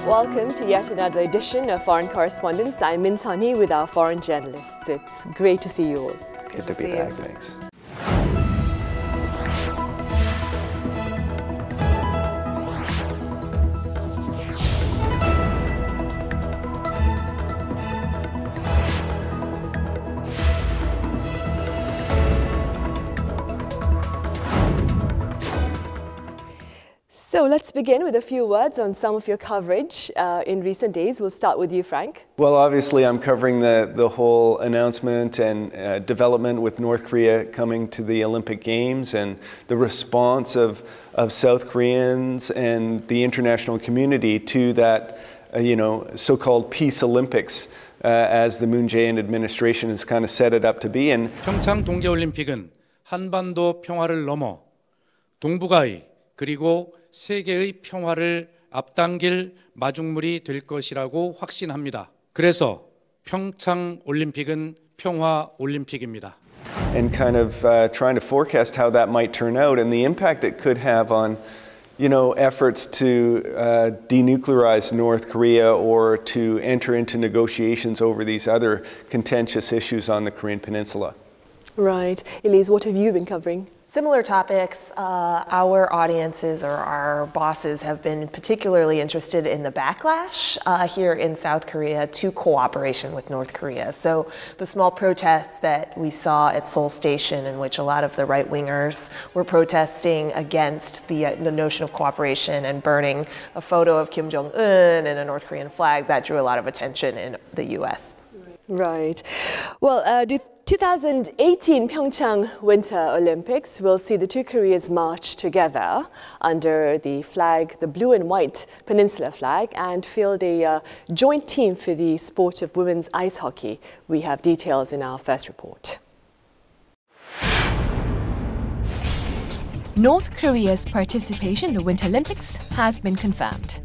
Welcome to yet another edition of Foreign Correspondents. I'm Min Sunny with our foreign journalists. It's great to see you all. Good to be back, thanks. So let's begin with a few words on some of your coverage in recent days. We'll start with you, Frank. Well, obviously I'm covering the whole announcement and development with North Korea coming to the Olympic Games and the response of South Koreans and the international community to that so-called Peace Olympics as the Moon Jae-in administration has kind of set it up to be. And 평창 동계올림픽은 한반도 평화를 넘어 동북아의 그리고 세계의 평화를 앞당길 마중물이 될 것이라고 확신합니다. 그래서 평창 올림픽은 평화 올림픽입니다. And kind of trying to forecast how that might turn out and the impact it could have on, efforts to denuclearize North Korea or to enter into negotiations over these other contentious issues on the Korean Peninsula. Right. Elise, what have you been covering? Similar topics. Our audiences or our bosses have been particularly interested in the backlash here in South Korea to cooperation with North Korea. So the small protests that we saw at Seoul Station, in which a lot of the right-wingers were protesting against the notion of cooperation and burning a photo of Kim Jong-un and a North Korean flag, that drew a lot of attention in the U.S. Right. Well, the 2018 PyeongChang Winter Olympics will see the two Koreas march together under the flag, the blue and white peninsula flag, and field a joint team for the sport of women's ice hockey. We have details in our first report. North Korea's participation in the Winter Olympics has been confirmed.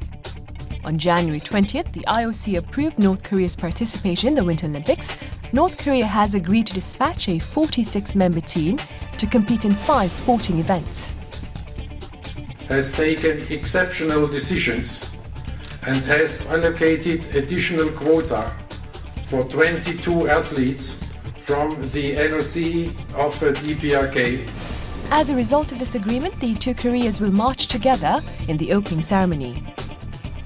On January 20th, the IOC approved North Korea's participation in the Winter Olympics. North Korea has agreed to dispatch a 46-member team to compete in 5 sporting events. Has taken exceptional decisions and has allocated additional quota for 22 athletes from the NOC of DPRK. As a result of this agreement, the two Koreas will march together in the opening ceremony.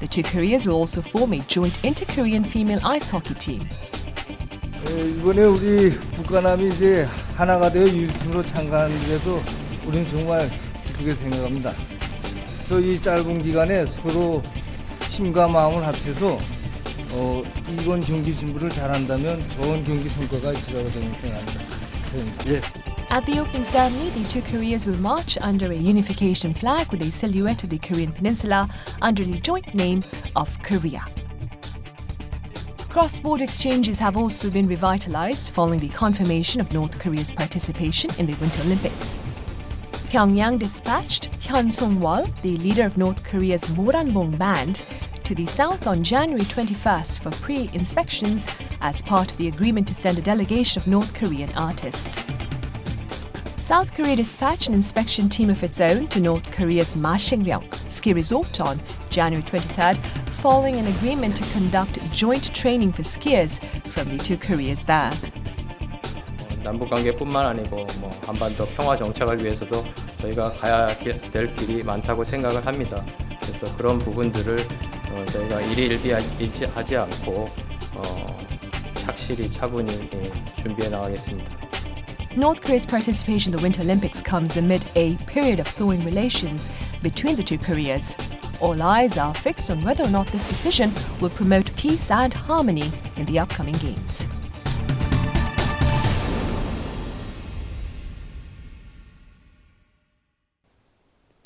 The two Koreas will also form a joint inter-Korean female ice hockey team. 이번에 우리 국가남이 이제 하나가 되어 유일팀으로 참가하는 데서 우리는 정말 기쁘게 생각합니다. 그래서 이 짧은 기간에 서로 힘과 마음을 합쳐서 이번 경기 준비를 잘한다면 좋은 경기 성과가 있으라고 저는 생각합니다. 예. At the opening ceremony, the two Koreas will march under a unification flag with a silhouette of the Korean peninsula under the joint name of Korea. Cross-border exchanges have also been revitalized following the confirmation of North Korea's participation in the Winter Olympics. Pyongyang dispatched Hyun Song-wol, the leader of North Korea's Moranbong band, to the south on January 21st for pre-inspections as part of the agreement to send a delegation of North Korean artists. South Korea dispatched an inspection team of its own to North Korea's Masikryong ski resort on January 23rd, following an agreement to conduct joint training for skiers from the two Koreas there. 남북관계뿐만 아니고 한반도 평화 정착을 위해서도 저희가 가야 될 길이 많다고 생각을 합니다. 그래서 그런 부분들을 저희가 일희일비하지 않고 착실히 차분히 준비해 나가겠습니다. North Korea's participation in the Winter Olympics comes amid a period of thawing relations between the two Koreas. All eyes are fixed on whether or not this decision will promote peace and harmony in the upcoming Games.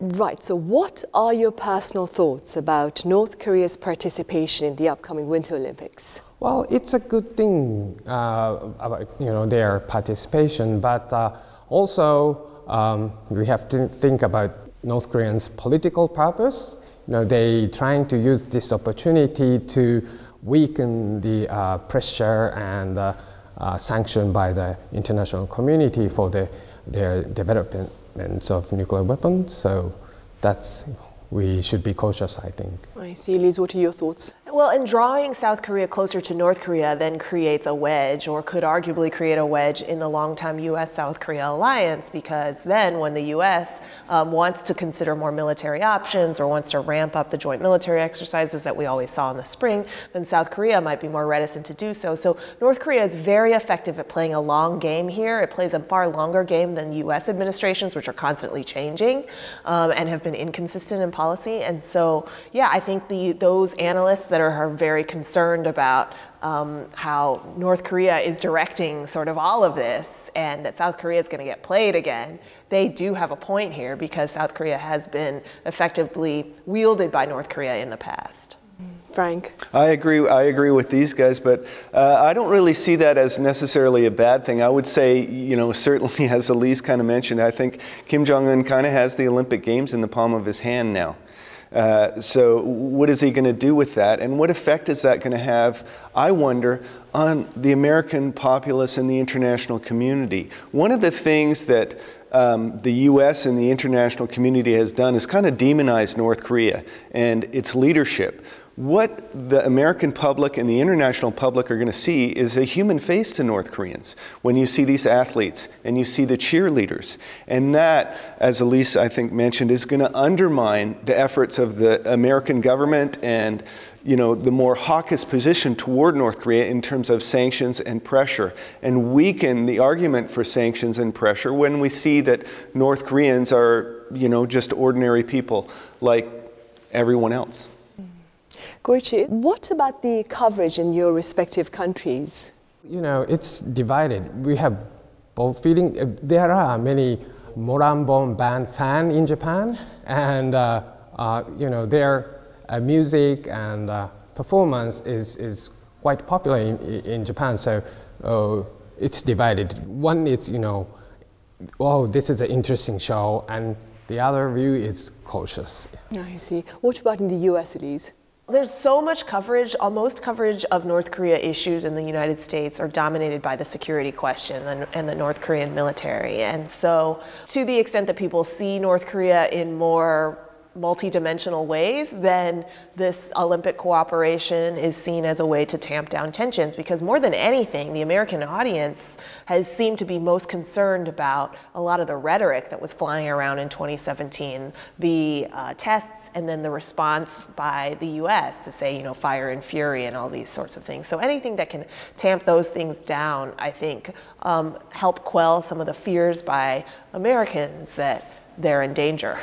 Right, so what are your personal thoughts about North Korea's participation in the upcoming Winter Olympics? Well, it's a good thing about their participation, but also we have to think about North Koreans' political purpose. They trying to use this opportunity to weaken the pressure and sanction by the international community for their developments of nuclear weapons. So that's we should be cautious, I think. I see. Elise, what are your thoughts? Well, and drawing South Korea closer to North Korea then creates a wedge, or could arguably create a wedge in the long-time U.S.-South Korea alliance, because then when the U.S. Wants to consider more military options or wants to ramp up the joint military exercises that we always saw in the spring, then South Korea might be more reticent to do so. So North Korea is very effective at playing a long game here. It plays a far longer game than U.S. administrations, which are constantly changing and have been inconsistent in policy. And so, yeah, I think those analysts that are very concerned about how North Korea is directing sort of all of this and that South Korea is going to get played again, they do have a point here, because South Korea has been effectively wielded by North Korea in the past. Frank? I agree with these guys, but I don't really see that as necessarily a bad thing. I would say, you know, certainly as Elise kind of mentioned, I think Kim Jong-un kind of has the Olympic Games in the palm of his hand now. So what is he going to do with that? And what effect is that going to have, I wonder, on the American populace and the international community? One of the things that the U.S. and the international community has done is kind of demonize North Korea and its leadership. What the American public and the international public are going to see is a human face to North Koreans when you see these athletes and you see the cheerleaders. And that, as Elise, I think, mentioned, is going to undermine the efforts of the American government and, you know, the more hawkish position toward North Korea in terms of sanctions and pressure, and weaken the argument for sanctions and pressure when we see that North Koreans are, you know, just ordinary people like everyone else. Goichi, what about the coverage in your respective countries? You know, it's divided. We have both feeling. There are many Moranbon band fans in Japan, and you know, their music and performance is quite popular in Japan. So it's divided. One is, you know, oh, this is an interesting show, and the other view is cautious. I see. What about in the U.S., Elise? There's so much coverage. Most coverage of North Korea issues in the United States are dominated by the security question and the North Korean military. And so to the extent that people see North Korea in more multi-dimensional ways, then this Olympic cooperation is seen as a way to tamp down tensions, because more than anything, the American audience has seemed to be most concerned about a lot of the rhetoric that was flying around in 2017, the tests, and then the response by the US to say, you know, fire and fury and all these sorts of things. So anything that can tamp those things down, I think, help quell some of the fears by Americans that they're in danger.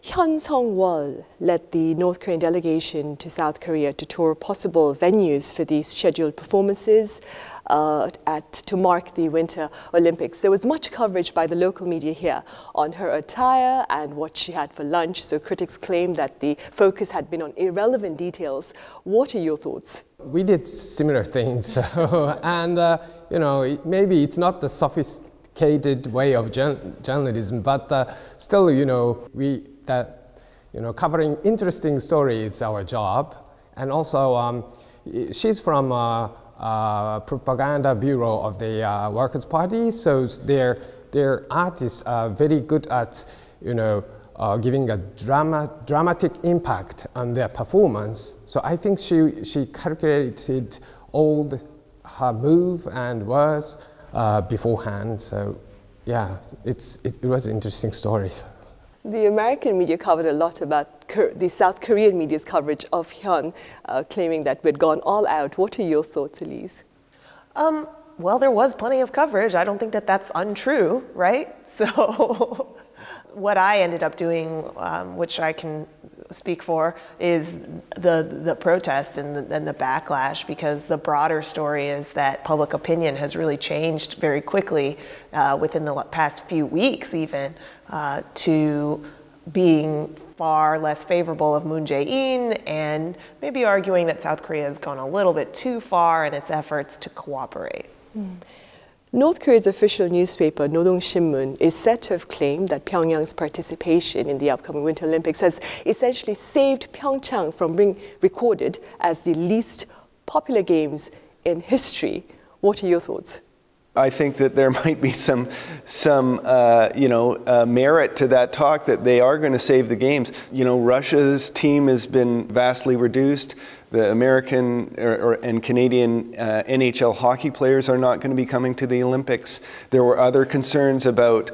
Hyun Sung-wol led the North Korean delegation to South Korea to tour possible venues for these scheduled performances to mark the Winter Olympics. There was much coverage by the local media here on her attire and what she had for lunch, so critics claim that the focus had been on irrelevant details. What are your thoughts? We did similar things, and you know, maybe it's not the sophisticated way of journalism, but still, you know, covering interesting stories is our job. And also, she's from propaganda bureau of the Workers' Party, so their artists are very good at, you know, giving a dramatic impact on their performance. So I think she calculated all her move and words beforehand. So yeah, it was an interesting story. The American media covered a lot about the South Korean media's coverage of Hyun, claiming that we'd gone all out. What are your thoughts, Elise? Well, there was plenty of coverage. I don't think that that's untrue, right? So what I ended up doing, which I can speak for, is the protest and the backlash, because the broader story is that public opinion has really changed very quickly within the past few weeks even, to being far less favorable of Moon Jae-in, and maybe arguing that South Korea has gone a little bit too far in its efforts to cooperate. North Korea's official newspaper, Nodong Shinmun, is said to have claimed that Pyongyang's participation in the upcoming Winter Olympics has essentially saved PyeongChang from being recorded as the least popular games in history. What are your thoughts? I think that there might be some merit to that talk that they are going to save the games. You know, Russia's team has been vastly reduced. The American and Canadian NHL hockey players are not going to be coming to the Olympics. There were other concerns about,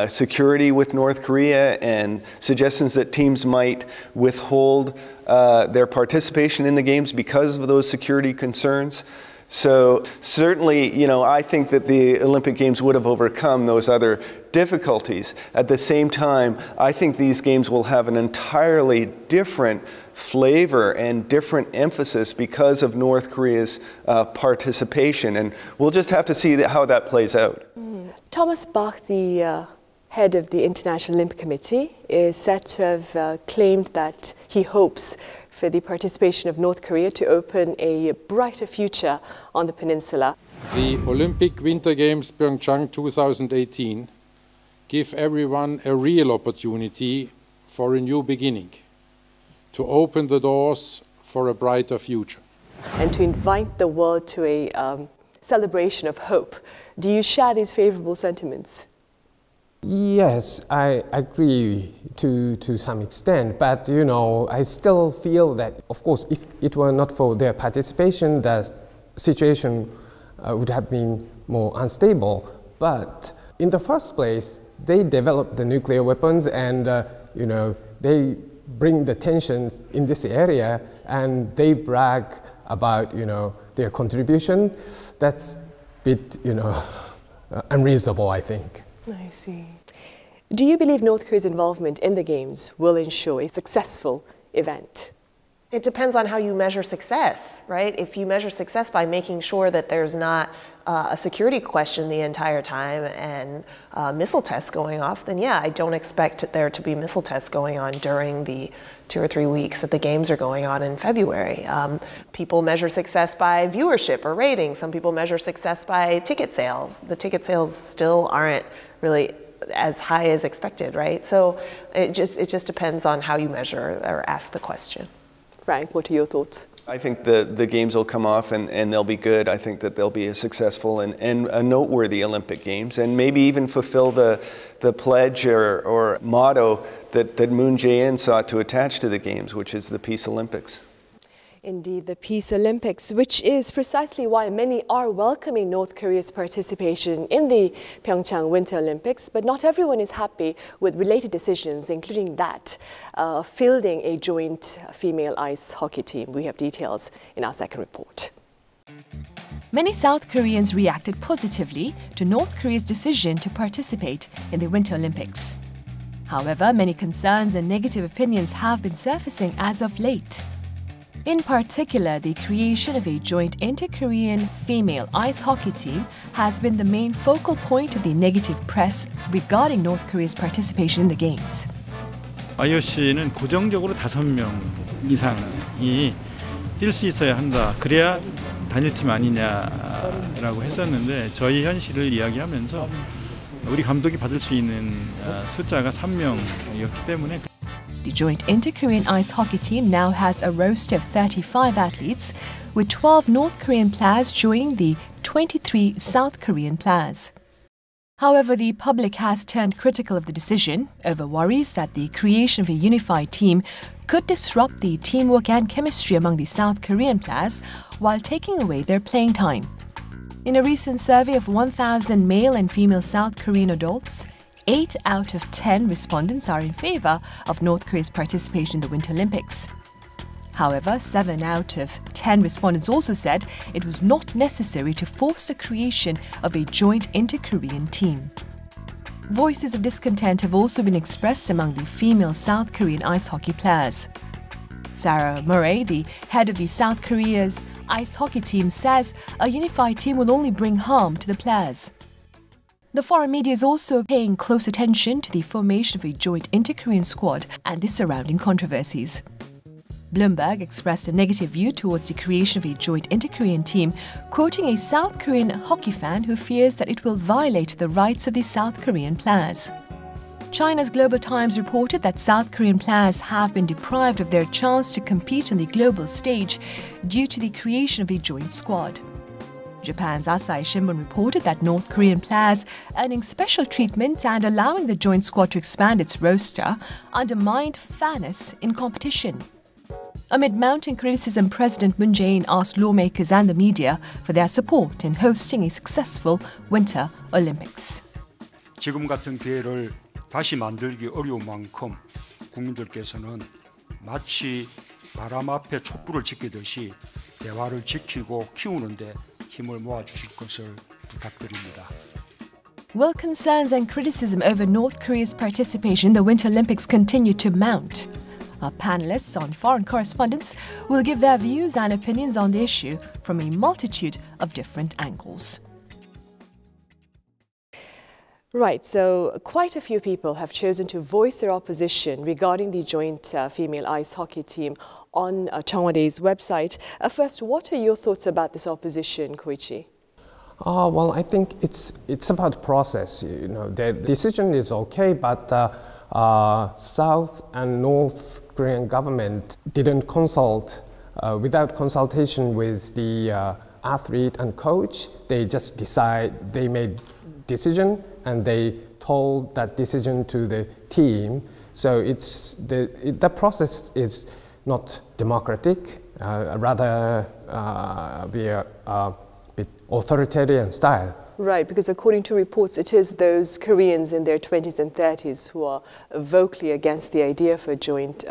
security with North Korea and suggestions that teams might withhold their participation in the games because of those security concerns. So certainly, I think that the Olympic Games would have overcome those other difficulties. At the same time, I think these games will have an entirely different flavor and different emphasis because of North Korea's participation. And we'll just have to see how that plays out. Thomas Bach, the head of the International Olympic Committee, is said to have claimed that he hopes for the participation of North Korea to open a brighter future on the peninsula. The Olympic Winter Games PyeongChang 2018 give everyone a real opportunity for a new beginning, to open the doors for a brighter future. And to invite the world to a celebration of hope. Do you share these favorable sentiments? Yes, I agree to some extent, but I still feel that, of course, if it were not for their participation, the situation would have been more unstable. But in the first place, they developed the nuclear weapons, and they bring the tensions in this area, and they brag about their contribution. That's a bit unreasonable, I think. I see. Do you believe North Korea's involvement in the Games will ensure a successful event? It depends on how you measure success, right? If you measure success by making sure that there's not a security question the entire time and missile tests going off, then yeah, I don't expect there to be missile tests going on during the 2 or 3 weeks that the Games are going on in February. People measure success by viewership or rating. Some people measure success by ticket sales. The ticket sales still aren't really as high as expected, right? So it just depends on how you measure or ask the question. Frank, what are your thoughts? I think the Games will come off and they'll be good. I think that they'll be a successful and a noteworthy Olympic Games, and maybe even fulfill the pledge or motto that Moon Jae-in sought to attach to the Games, which is the Peace Olympics. Indeed, the Peace Olympics, which is precisely why many are welcoming North Korea's participation in the PyeongChang Winter Olympics, but not everyone is happy with related decisions, including that of fielding a joint female ice hockey team. We have details in our second report. Many South Koreans reacted positively to North Korea's decision to participate in the Winter Olympics. However, many concerns and negative opinions have been surfacing as of late. In particular, the creation of a joint inter-Korean female ice hockey team has been the main focal point of the negative press regarding North Korea's participation in the Games. IOC는 고정적으로 5명 이상이 뛸 수 있어야 한다. 그래야 단일팀 아니냐라고 했었는데 저희 현실을 이야기하면서 우리 감독이 받을 수 있는 숫자가 3명이었기 때문에 The joint inter-Korean ice hockey team now has a roster of 35 athletes, with 12 North Korean players joining the 23 South Korean players. However, the public has turned critical of the decision over worries that the creation of a unified team could disrupt the teamwork and chemistry among the South Korean players while taking away their playing time. In a recent survey of 1,000 male and female South Korean adults, 8 out of 10 respondents are in favor of North Korea's participation in the Winter Olympics. However, 7 out of 10 respondents also said it was not necessary to force the creation of a joint inter-Korean team. Voices of discontent have also been expressed among the female South Korean ice hockey players. Sarah Murray, the head of the South Korea's ice hockey team, says a unified team will only bring harm to the players. The foreign media is also paying close attention to the formation of a joint inter-Korean squad and the surrounding controversies. Bloomberg expressed a negative view towards the creation of a joint inter-Korean team, quoting a South Korean hockey fan who fears that it will violate the rights of the South Korean players. China's Global Times reported that South Korean players have been deprived of their chance to compete on the global stage due to the creation of a joint squad. Japan's Asahi Shimbun reported that North Korean players earning special treatment and allowing the joint squad to expand its roster undermined fairness in competition. Amid mounting criticism, President Moon Jae-in asked lawmakers and the media for their support in hosting a successful Winter Olympics. 지금 같은 기회를 다시 만들기 어려운 만큼 국민들께서는 마치 바람 앞에 촛불을 지키듯이 대화를 지키고 키우는 데 힘을 모아 주실 것을 부탁드립니다. While concerns and criticism over North Korea's participation in the Winter Olympics continue to mount, our panelists on Foreign Correspondents will give their views and opinions on the issue from a multitude of different angles. Right, so quite a few people have chosen to voice their opposition regarding the joint female ice hockey team on Cheongwade's website. First, what are your thoughts about this opposition, Koichi? Well, I think it's about process. You know, the decision is okay, but South and North Korean government didn't consult without consultation with the athlete and coach. They just they made decision and they told that decision to the team. So the process is not democratic, rather be a bit authoritarian style. Right, because according to reports, it is those Koreans in their 20s and 30s who are vocally against the idea for a joint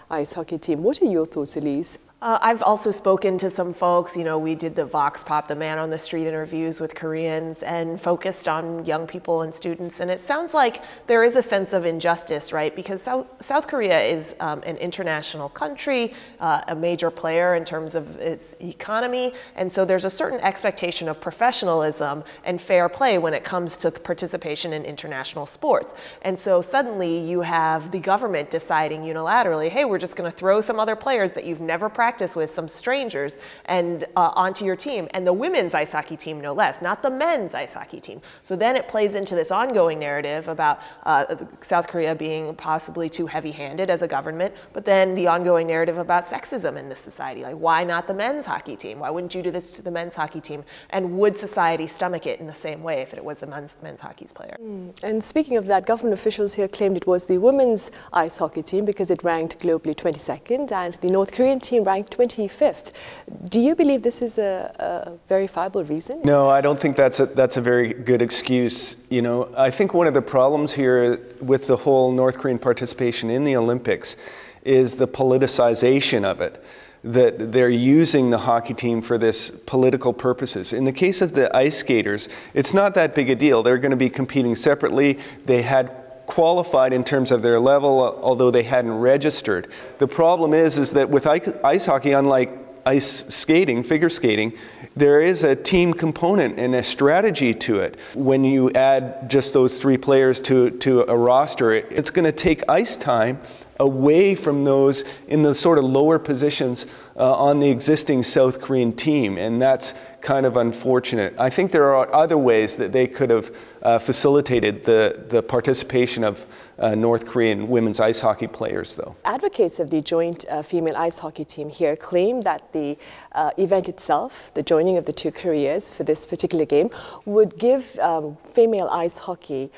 ice hockey team. What are your thoughts, Elise? I've also spoken to some folks. You know, we did the Vox Pop, the man on the street interviews with Koreans and focused on young people and students. And it sounds like there is a sense of injustice, right? Because South Korea is an international country, a major player in terms of its economy. And so there's a certain expectation of professionalism and fair play when it comes to participation in international sports. And so suddenly you have the government deciding unilaterally, hey, we're just going to throw some other players that you've never practiced with, some strangers, and onto your team, and the women's ice hockey team no less, not the men's ice hockey team. So then it plays into this ongoing narrative about South Korea being possibly too heavy-handed as a government, but then the ongoing narrative about sexism in this society. Like, why not the men's hockey team? Why wouldn't you do this to the men's hockey team? And would society stomach it in the same way if it was the men's hockey's player? And speaking of that, government officials here claimed it was the women's ice hockey team because it ranked globally 22nd, and the North Korean team ranked 25th. Do you believe this is a verifiable reason? No, I don't think that's a very good excuse. You know, I think one of the problems here with the whole North Korean participation in the Olympics is the politicization of it, that they're using the hockey team for this political purposes. In the case of the ice skaters, it's not that big a deal. They're going to be competing separately. They had qualified in terms of their level, although they hadn't registered. The problem is that with ice hockey, unlike ice skating, figure skating, there is a team component and a strategy to it. When you add just those three players to a roster, it's going to take ice time away from those in the sort of lower positions on the existing South Korean team, and that's kind of unfortunate. I think there are other ways that they could have facilitated the participation of North Korean women's ice hockey players, though. Advocates of the joint female ice hockey team here claim that the event itself, the joining of the two Koreas for this particular game, would give female ice hockey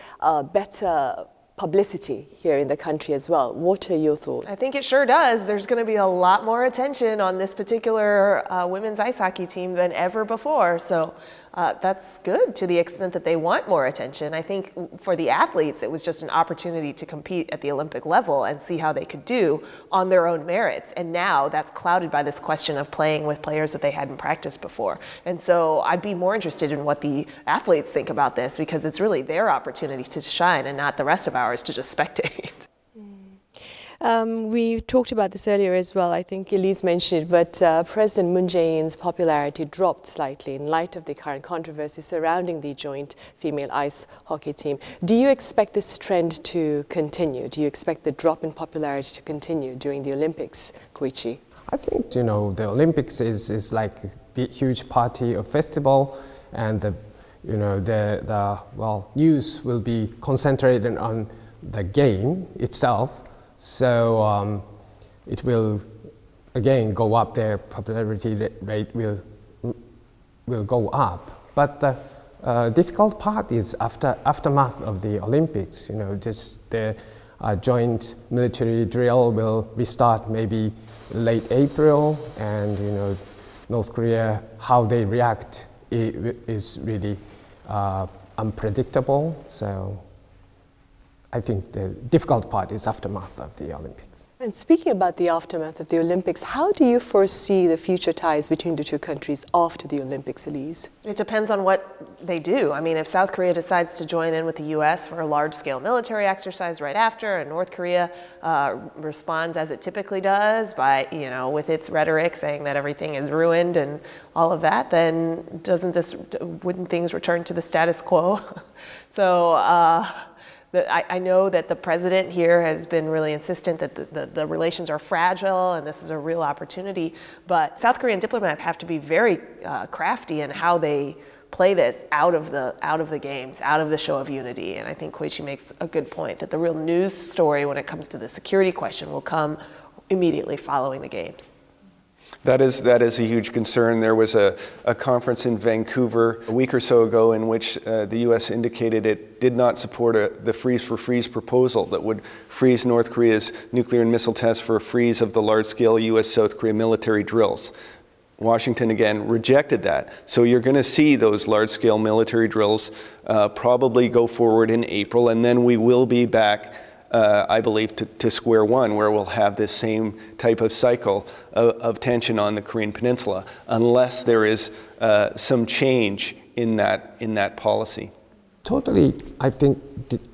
better publicity here in the country as well. What are your thoughts? I think it sure does. There's going to be a lot more attention on this particular women's ice hockey team than ever before. So that's good to the extent that they want more attention. I think for the athletes, it was just an opportunity to compete at the Olympic level and see how they could do on their own merits. And now that's clouded by this question of playing with players that they hadn't practiced before. And so I'd be more interested in what the athletes think about this, because it's really their opportunity to shine and not the rest of ours to just spectate. We talked about this earlier as well. I think Elise mentioned it, but President Moon Jae-in's popularity dropped slightly in light of the current controversy surrounding the joint female ice hockey team. Do you expect this trend to continue? Do you expect the drop in popularity to continue during the Olympics, Koichi? I think, you know, the Olympics is like a big, huge party, a festival, and the news will be concentrated on the game itself. So it will again go up. Their popularity rate will will go up. But the difficult part is aftermath of the Olympics. You know, just the joint military drill will restart maybe late April, and you know, North Korea, how they react is really unpredictable. So I think the difficult part is aftermath of the Olympics. And speaking about the aftermath of the Olympics, how do you foresee the future ties between the two countries after the Olympics, Elise? It depends on what they do. I mean, if South Korea decides to join in with the U.S. for a large-scale military exercise right after, and North Korea responds as it typically does by, you know, with its rhetoric saying that everything is ruined and all of that, then wouldn't things return to the status quo? So I know that the president here has been really insistent that the relations are fragile and this is a real opportunity, but South Korean diplomats have to be very crafty in how they play this out of the games, out of the show of unity. And I think Koichi makes a good point that the real news story when it comes to the security question will come immediately following the games. That is a huge concern. There was a conference in Vancouver a week or so ago in which the U.S. indicated it did not support the freeze for freeze proposal that would freeze North Korea's nuclear and missile tests for a freeze of the large-scale U.S.-South Korea military drills. Washington, again, rejected that. So you're going to see those large-scale military drills probably go forward in April, and then we will be back I believe, to square one, where we'll have this same type of cycle of tension on the Korean Peninsula, unless there is some change in that policy. Totally, I think,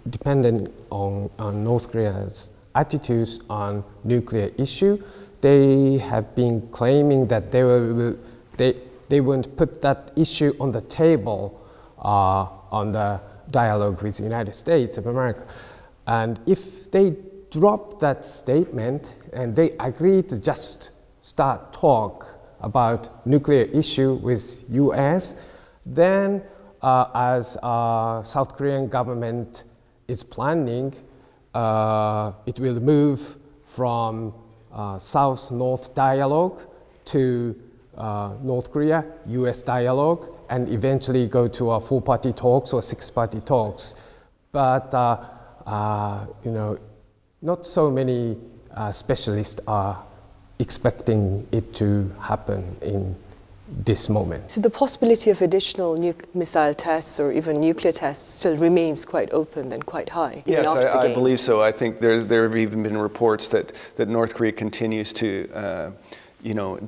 dependent on North Korea's attitudes on nuclear issue. They have been claiming that they won't put that issue on the table on the dialogue with the United States of America. And if they drop that statement and they agree to just start talk about nuclear issue with US, then as South Korean government is planning, it will move from South-North dialogue to North Korea, US dialogue, and eventually go to 4-party talks or 6-party talks. But you know, not so many specialists are expecting it to happen in this moment. So the possibility of additional missile tests or even nuclear tests still remains quite open and quite high. Yes, I believe so. I think there have even been reports that North Korea continues to, you know,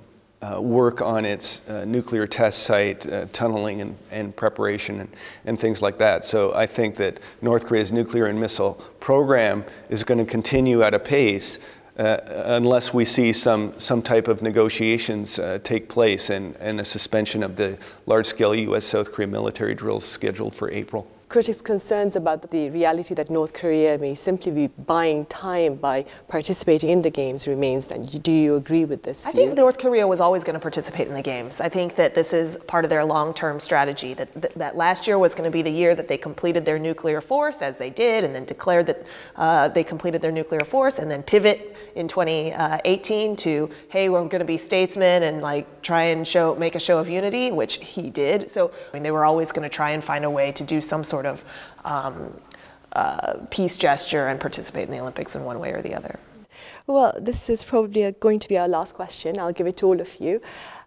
work on its nuclear test site, tunneling and preparation and things like that. So I think that North Korea's nuclear and missile program is going to continue at a pace unless we see some type of negotiations take place and a suspension of the large-scale U.S.-South Korea military drills scheduled for April. Critics' concerns about the reality that North Korea may simply be buying time by participating in the games remains. Then, do you agree with this view? I think North Korea was always going to participate in the games. I think that this is part of their long-term strategy, that last year was going to be the year that they completed their nuclear force, as they did, and then declared that they completed their nuclear force, and then pivot in 2018 to, hey, we're going to be statesmen and like try and make a show of unity, which he did. So I mean, they were always going to try and find a way to do some sort of peace gesture and participate in the Olympics in one way or the other. Well, this is probably going to be our last question. I'll give it to all of you.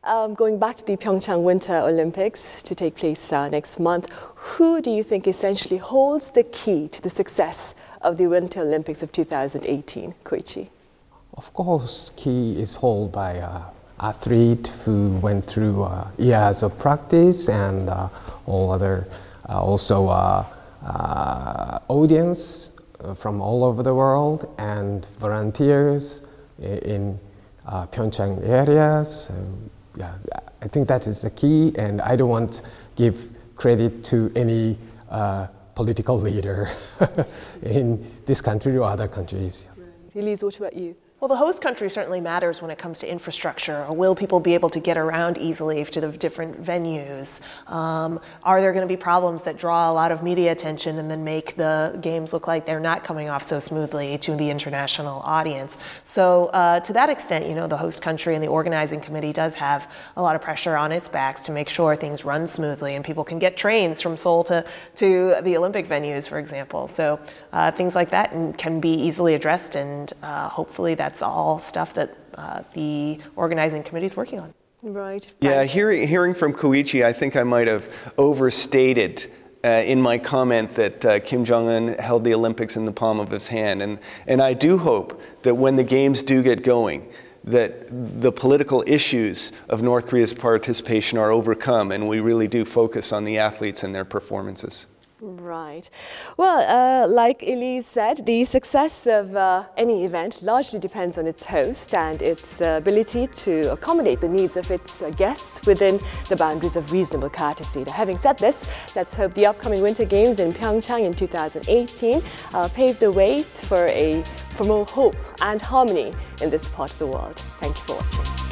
Going back to the PyeongChang Winter Olympics to take place next month, who do you think essentially holds the key to the success of the Winter Olympics of 2018? Koichi. Of course, key is held by athlete who went through years of practice and all other also audience from all over the world and volunteers in PyeongChang areas. Yeah, I think that is the key, and I don't want to give credit to any political leader in this country or other countries. Elise, what about you? Well, the host country certainly matters when it comes to infrastructure. Will people be able to get around easily to the different venues? Are there going to be problems that draw a lot of media attention and then make the games look like they're not coming off so smoothly to the international audience? So to that extent, you know, the host country and the organizing committee does have a lot of pressure on its backs to make sure things run smoothly and people can get trains from Seoul to the Olympic venues, for example. So things like that can be easily addressed, and hopefully that's all stuff that the organizing committee is working on. Right. Yeah, hearing from Koichi, I think I might have overstated in my comment that Kim Jong-un held the Olympics in the palm of his hand. And I do hope that when the games do get going, that the political issues of North Korea's participation are overcome and we really do focus on the athletes and their performances. Right. Well, like Elise said, the success of any event largely depends on its host and its ability to accommodate the needs of its guests within the boundaries of reasonable courtesy. Now, having said this, let's hope the upcoming Winter Games in PyeongChang in 2018 pave the way for more hope and harmony in this part of the world. Thank you for watching.